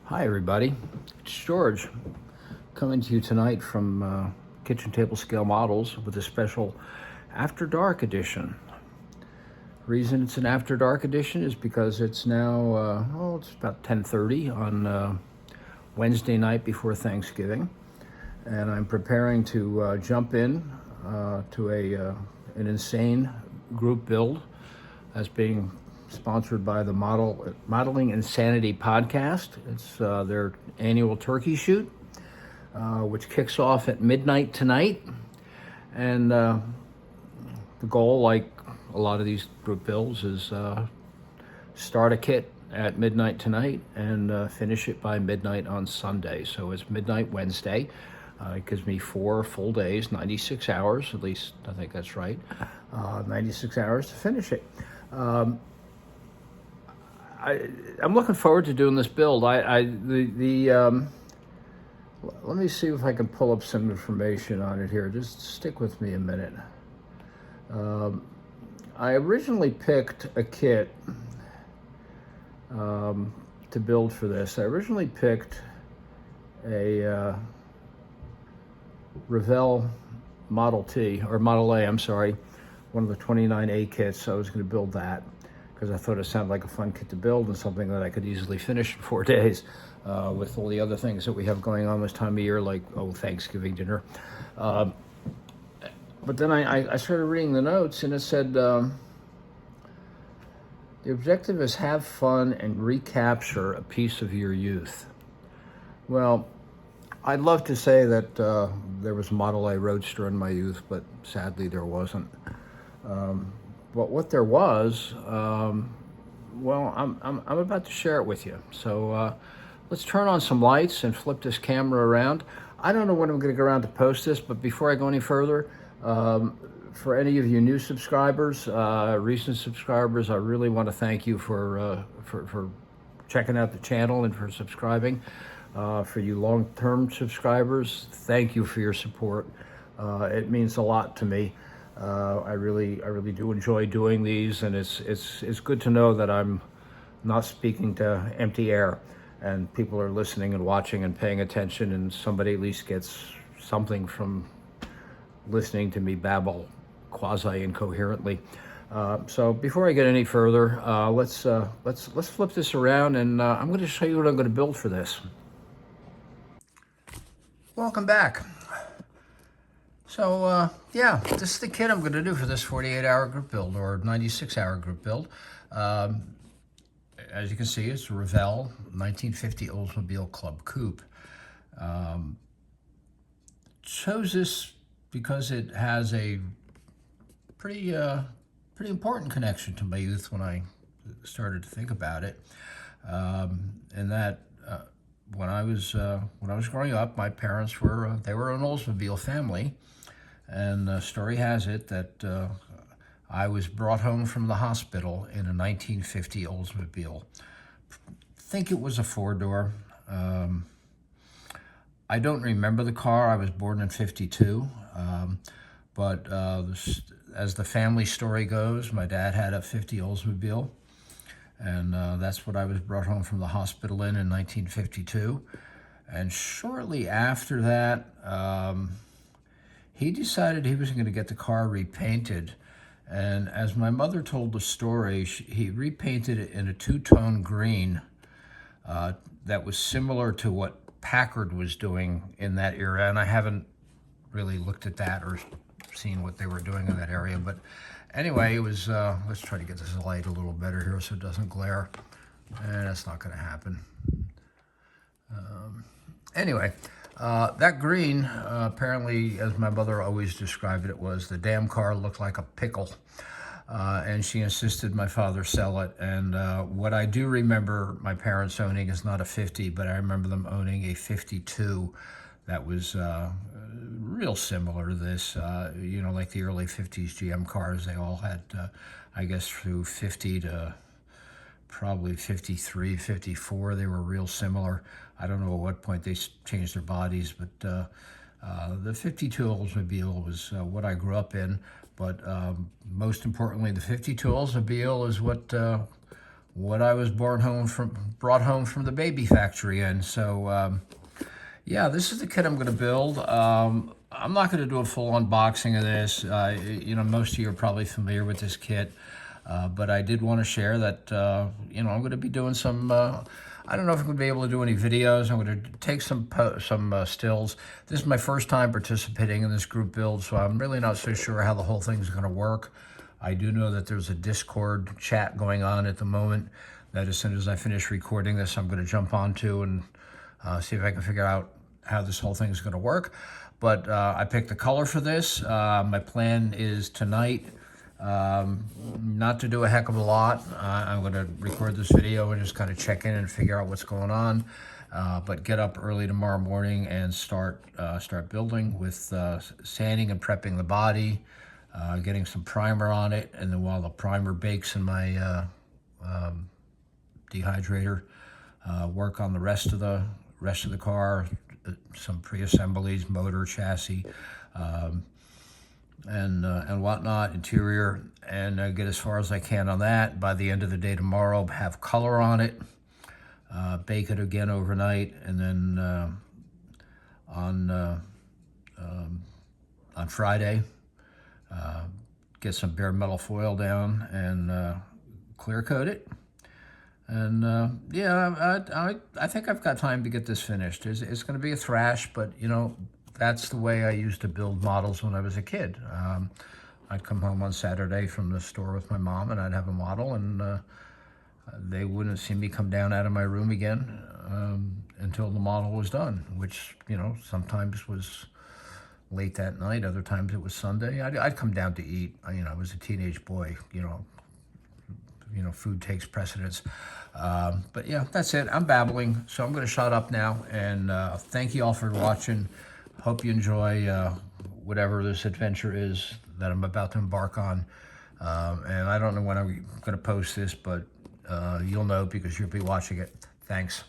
Hi, everybody. It's George coming to you tonight from Kitchen Table Scale Models with a special After Dark edition. Reason it's an After Dark edition is because it's now, it's about 10:30 on Wednesday night before Thanksgiving, and I'm preparing to jump in to an insane group build that's being sponsored by the Modeling Insanity podcast. It's their annual turkey shoot, which kicks off at midnight tonight. And the goal, like a lot of these group builds, is start a kit at midnight tonight and finish it by midnight on Sunday. So it's midnight Wednesday. It gives me 4 full days, 96 hours, at least I think that's right, 96 hours to finish it. I'm looking forward to doing this build. Let me see if I can pull up some information on it here. Just stick with me a minute. I originally picked a kit to build for this. I originally picked a Revell Model T, or Model A, I'm sorry, one of the 29A kits. I was going to build that because I thought it sounded like a fun kit to build and something that I could easily finish in 4 days with all the other things that we have going on this time of year, like, Thanksgiving dinner. But then I started reading the notes, and it said, the objective is have fun and recapture a piece of your youth. Well, I'd love to say that there was a Model A Roadster in my youth, but sadly there wasn't. But what there was, I'm about to share it with you. So let's turn on some lights and flip this camera around. I don't know when I'm going to go around to post this, but before I go any further, for any of you new subscribers, recent subscribers, I really want to thank you for checking out the channel and for subscribing. For you long-term subscribers, thank you for your support. It means a lot to me. I really do enjoy doing these, and it's good to know that I'm not speaking to empty air, and people are listening and watching and paying attention, and somebody at least gets something from listening to me babble quasi-incoherently. So before I get any further, let's flip this around, and I'm going to show you what I'm going to build for this. Welcome back. So, this is the kit I'm going to do for this 48-hour group build, or 96-hour group build. As you can see, it's a Revell 1950 Oldsmobile Club Coupe. Chose this because it has a pretty important connection to my youth when I started to think about it. And that when I was growing up, my parents were an Oldsmobile family. And the story has it that I was brought home from the hospital in a 1950 Oldsmobile. I think it was a 4-door. I don't remember the car. I was born in 52. But as the family story goes, my dad had a 50 Oldsmobile. And that's what I was brought home from the hospital in 1952. And shortly after that, he decided he was going to get the car repainted. And as my mother told the story, he repainted it in a 2-tone green that was similar to what Packard was doing in that era. And I haven't really looked at that or seen what they were doing in that area. But anyway, it was, let's try to get this light a little better here so it doesn't glare. And that's not going to happen. Anyway. That green, apparently, as my mother always described it, was the damn car looked like a pickle. And she insisted my father sell it. And what I do remember my parents owning is not a 50, but I remember them owning a 52 that was real similar to this, like the early 50s GM cars. They all had, I guess, through 50 to probably 53, 54, they were real similar. I don't know at what point they changed their bodies, but the 52 Oldsmobile was what I grew up in. But most importantly, the 52 Oldsmobile is what what I was brought home from the baby factory in. So yeah, this is the kit I'm going to build. I'm not going to do a full unboxing of this. Most of you are probably familiar with this kit, but I did want to share that, I'm going to be doing some, I don't know if I'm going to be able to do any videos. I'm going to take some stills. This is my first time participating in this group build, so I'm really not so sure how the whole thing's going to work. I do know that there's a Discord chat going on at the moment that as soon as I finish recording this, I'm going to jump onto and see if I can figure out how this whole thing is going to work. But I picked the color for this. My plan is tonight not to do a heck of a lot. I'm going to record this video and just kind of check in and figure out what's going on. But get up early tomorrow morning and start building with sanding and prepping the body, getting some primer on it, and then while the primer bakes in my dehydrator, work on the rest of the car, some pre-assemblies, motor, chassis, and whatnot, interior, and get as far as I can on that. By the end of the day tomorrow, have color on it, bake it again overnight, and then on Friday, get some bare metal foil down and clear coat it. And I think I've got time to get this finished. It's going to be a thrash, but that's the way I used to build models when I was a kid. I'd come home on Saturday from the store with my mom, and I'd have a model, and they wouldn't see me come down out of my room again until the model was done, which sometimes was late that night. Other times it was Sunday. I'd come down to eat. I was a teenage boy. Food takes precedence. But yeah, that's it. I'm babbling, so I'm going to shut up now. And thank you all for watching. Hope you enjoy whatever this adventure is that I'm about to embark on. And I don't know when I'm going to post this, but you'll know because you'll be watching it. Thanks.